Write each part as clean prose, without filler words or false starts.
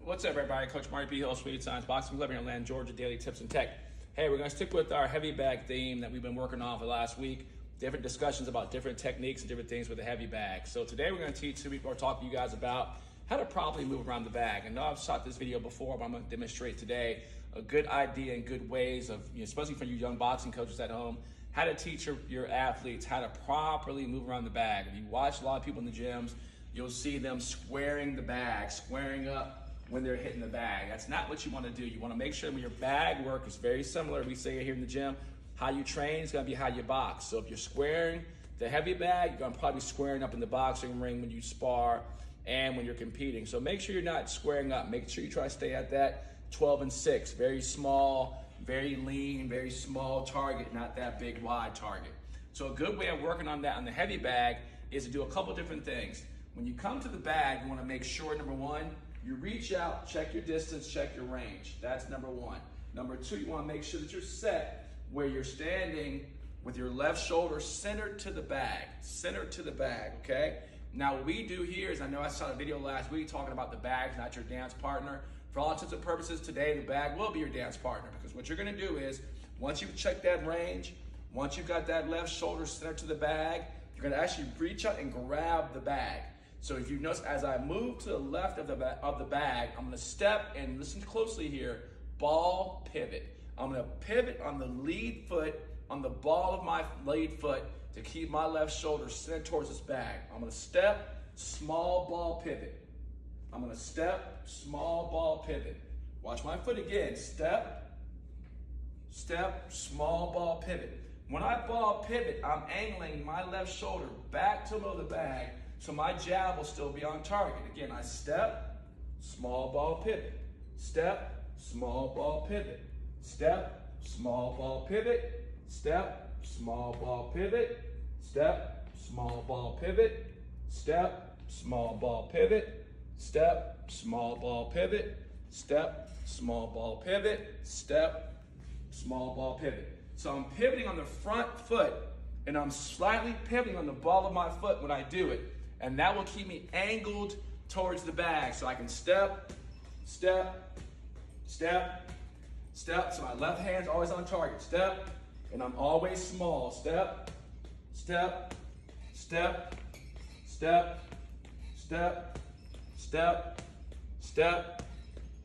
What's up, everybody? Coach Marty P, Sweet Science Boxing Club here in Atlanta, Georgia, Daily Tips and Tech. Hey, we're going to stick with our heavy bag theme that we've been working on for the last week. Different discussions about different techniques and different things with the heavy bag. So today we're going to teach or talk to you guys about how to properly move around the bag. I know I've shot this video before, but I'm going to demonstrate today a good idea and good ways of, especially for you young boxing coaches at home, how to teach your athletes how to properly move around the bag. If you watch a lot of people in the gyms, you'll see them squaring the bag, squaring up when they're hitting the bag. That's not what you want to do. You want to make sure when your bag work is very similar. We say here in the gym, how you train is going to be how you box. So if you're squaring the heavy bag, you're going to probably be squaring up in the boxing ring when you spar and when you're competing. So make sure you're not squaring up. Make sure you try to stay at that 12 and 6. Very small, very lean, very small target, not that big wide target. So a good way of working on that on the heavy bag is to do a couple different things. When you come to the bag, you want to make sure, number one, you reach out, check your distance, check your range. That's number one. Number two, you want to make sure that you're set where you're standing with your left shoulder centered to the bag, okay? Now what we do here is, I know I saw a video last week talking about the bag, not your dance partner. For all intents and purposes, today the bag will be your dance partner, because what you're going to do is, once you've checked that range, once you've got that left shoulder centered to the bag, you're going to actually reach out and grab the bag. So if you notice, as I move to the left of the bag, I'm going to step and listen closely here, ball pivot. I'm going to pivot on the lead foot, on the ball of my lead foot, to keep my left shoulder centered towards this bag. I'm going to step, small ball pivot. I'm going to step, small ball pivot. Watch my foot again. Step, step, small ball pivot. When I ball pivot, I'm angling my left shoulder back to the middle of the bag, so my jab will still be on target. Again, I step, small ball pivot. Step, small ball pivot. Step, small ball pivot. Step, small ball pivot. Step, small ball pivot. Step, small ball pivot. Step, small ball pivot. Step, small ball pivot. Step, small ball pivot. So I'm pivoting on the front foot, and I'm slightly pivoting on the ball of my foot when I do it. And that will keep me angled towards the bag. So I can step, step, step, step. So my left hand's always on target. Step, and I'm always small. Step, step, step, step, step, step, step,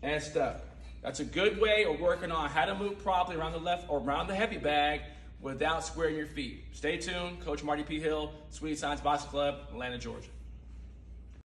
and step. That's a good way of working on how to move properly around the left or around the heavy bag without squaring your feet. Stay tuned. Coach Marty P. Sweet Science Boxing Club, Atlanta, Georgia.